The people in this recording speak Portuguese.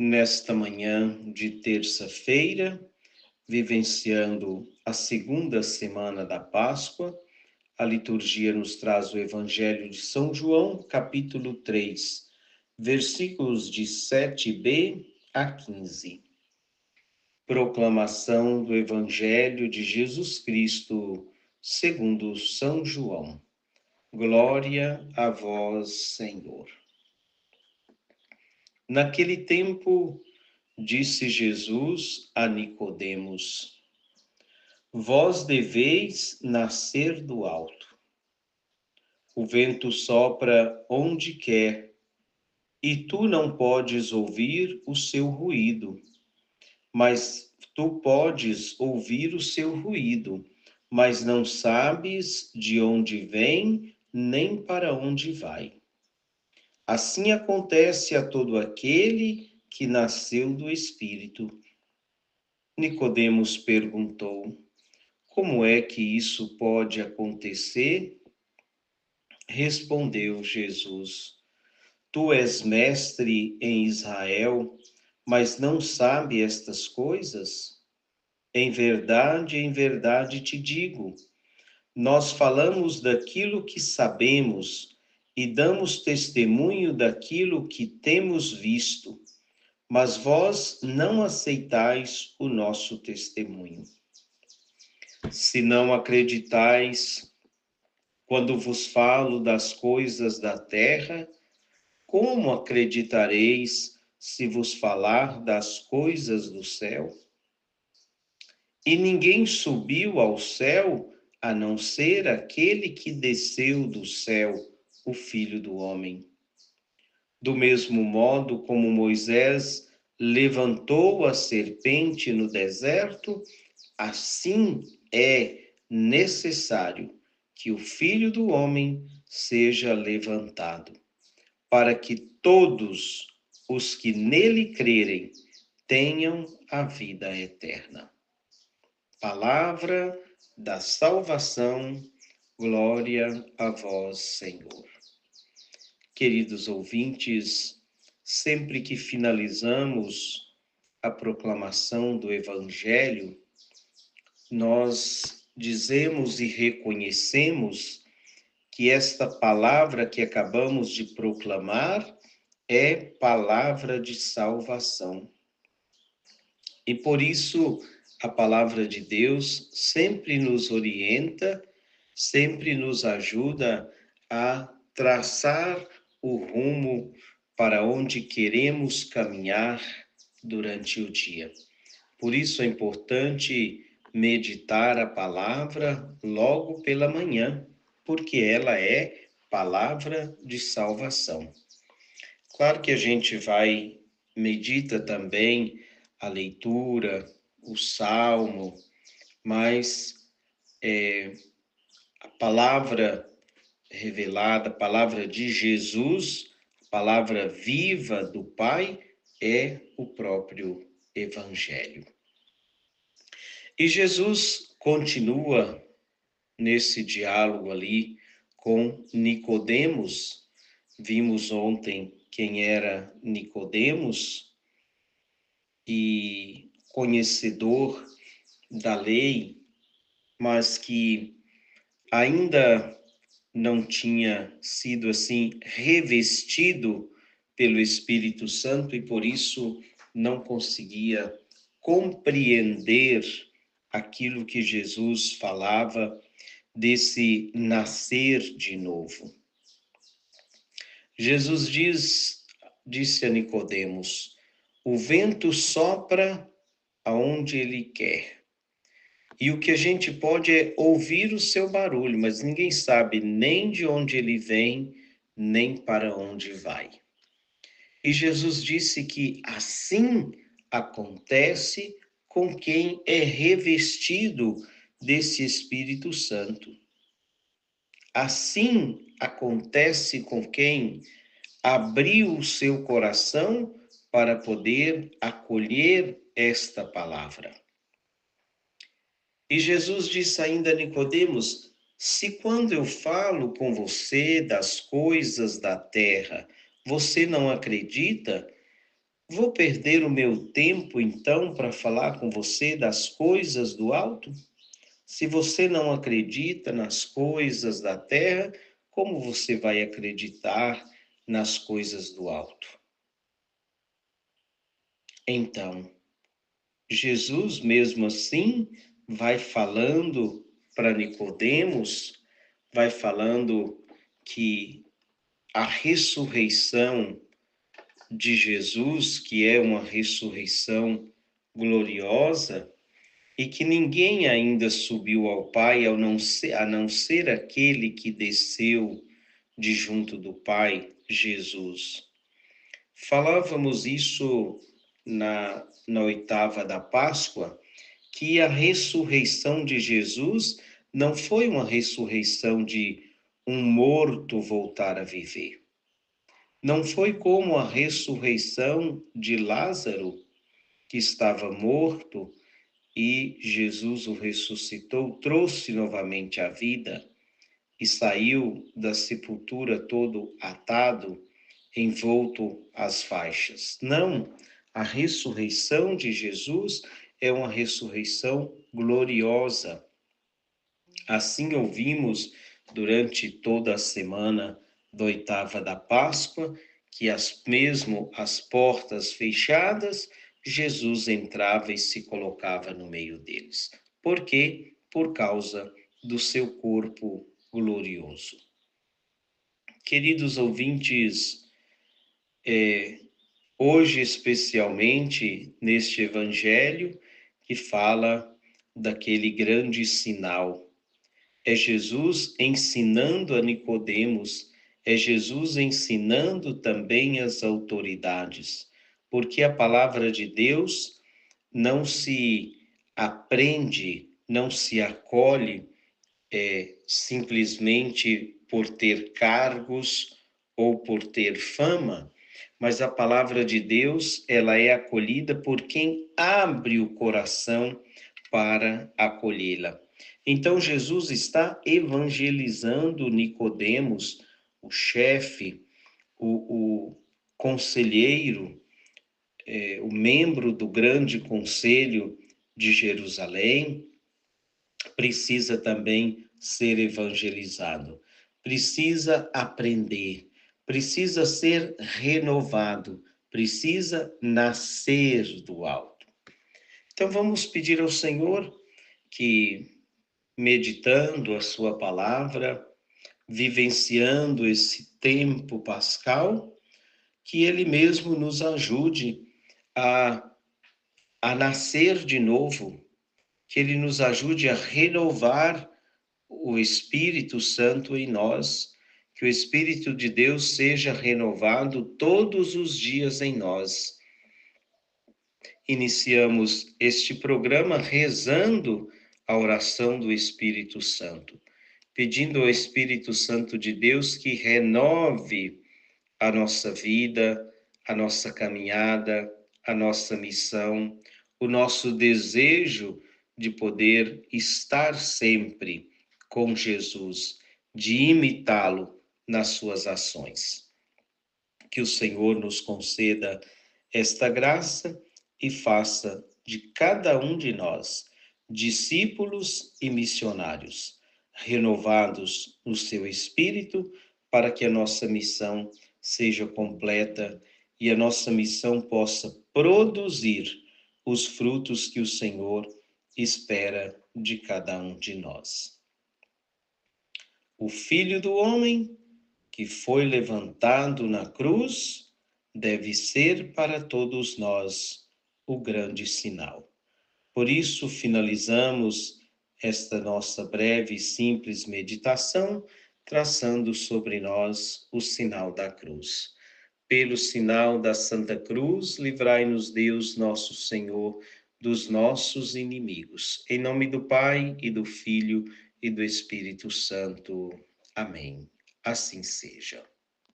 nesta manhã de terça-feira, vivenciando a segunda semana da Páscoa. A liturgia nos traz o Evangelho de São João, capítulo 3, versículos de 7b a 15. Proclamação do Evangelho de Jesus Cristo, segundo São João. Glória a vós, Senhor. Naquele tempo, disse Jesus a Nicodemos: Vós deveis nascer do alto. O vento sopra onde quer, e tu não podes ouvir o seu ruído, mas não sabes de onde vem nem para onde vai. Assim acontece a todo aquele que nasceu do Espírito. Nicodemos perguntou: Como é que isso pode acontecer? Respondeu Jesus: Tu és mestre em Israel, mas não sabe estas coisas? Em verdade te digo, nós falamos daquilo que sabemos e damos testemunho daquilo que temos visto, mas vós não aceitais o nosso testemunho. Se não acreditais quando vos falo das coisas da terra, como acreditareis se vos falar das coisas do céu? E ninguém subiu ao céu a não ser aquele que desceu do céu, o Filho do Homem. Do mesmo modo como Moisés levantou a serpente no deserto, assim é necessário que o Filho do Homem seja levantado, para que todos os que nele crerem tenham a vida eterna. Palavra da salvação, glória a vós, Senhor. Queridos ouvintes, sempre que finalizamos a proclamação do Evangelho, nós dizemos e reconhecemos que esta palavra que acabamos de proclamar é palavra de salvação. E por isso, a palavra de Deus sempre nos orienta, sempre nos ajuda a traçar o rumo para onde queremos caminhar durante o dia. Por isso é importante meditar a palavra logo pela manhã, porque ela é palavra de salvação. Claro que a gente medita também a leitura, o salmo, mas a palavra revelada, a palavra de Jesus, a palavra viva do Pai, é o próprio Evangelho. E Jesus continua nesse diálogo ali com Nicodemos. Vimos ontem quem era Nicodemos, e conhecedor da lei, mas que ainda não tinha sido assim revestido pelo Espírito Santo e por isso não conseguia compreender aquilo que Jesus falava desse nascer de novo. Jesus disse a Nicodemos: o vento sopra aonde ele quer. E o que a gente pode é ouvir o seu barulho, mas ninguém sabe nem de onde ele vem, nem para onde vai. E Jesus disse que assim acontece com quem é revestido desse Espírito Santo. Assim acontece com quem abriu o seu coração para poder acolher esta palavra. E Jesus disse ainda a Nicodemos: se quando eu falo com você das coisas da terra, você não acredita, Vou perder o meu tempo, então, para falar com você das coisas do alto? Se você não acredita nas coisas da terra, como você vai acreditar nas coisas do alto? Então, Jesus, mesmo assim, vai falando para Nicodemos, vai falando que a ressurreição de Jesus, que é uma ressurreição gloriosa, e que ninguém ainda subiu ao Pai a não ser aquele que desceu de junto do Pai, Jesus. Falávamos isso na oitava da Páscoa, que a ressurreição de Jesus não foi uma ressurreição de um morto voltar a viver. Não foi como a ressurreição de Lázaro, que estava morto e Jesus o ressuscitou, trouxe novamente a vida e saiu da sepultura todo atado, envolto às faixas. Não, a ressurreição de Jesus é uma ressurreição gloriosa. Assim ouvimos durante toda a semana da oitava da Páscoa, que mesmo as portas fechadas, Jesus entrava e se colocava no meio deles. Por quê? Por causa do seu corpo glorioso. Queridos ouvintes, hoje especialmente neste evangelho que fala daquele grande sinal, é Jesus ensinando a Nicodemos, é Jesus ensinando também as autoridades, porque a palavra de Deus não se aprende, não se acolhe simplesmente por ter cargos ou por ter fama, mas a palavra de Deus, ela é acolhida por quem abre o coração para acolhê-la. Então Jesus está evangelizando Nicodemos, o chefe, o conselheiro, o membro do grande conselho de Jerusalém, precisa também ser evangelizado, precisa aprender, precisa ser renovado, precisa nascer do alto. Então vamos pedir ao Senhor que, meditando a sua palavra, vivenciando esse tempo pascal, que ele mesmo nos ajude a, a nascer de novo, que ele nos ajude a renovar o Espírito Santo em nós, que o Espírito de Deus seja renovado todos os dias em nós. Iniciamos este programa rezando a oração do Espírito Santo, pedindo ao Espírito Santo de Deus que renove a nossa vida, a nossa caminhada, a nossa missão, o nosso desejo de poder estar sempre com Jesus, de imitá-lo nas suas ações. Que o Senhor nos conceda esta graça e faça de cada um de nós discípulos e missionários, renovados no seu espírito, para que a nossa missão seja completa e a nossa missão possa produzir os frutos que o Senhor espera de cada um de nós. O Filho do Homem, que foi levantado na cruz, deve ser para todos nós o grande sinal. Por isso, finalizamos esta nossa breve e simples meditação, traçando sobre nós o sinal da cruz. Pelo sinal da Santa Cruz, livrai-nos Deus, nosso Senhor, dos nossos inimigos. Em nome do Pai, e do Filho, e do Espírito Santo. Amém. Assim seja.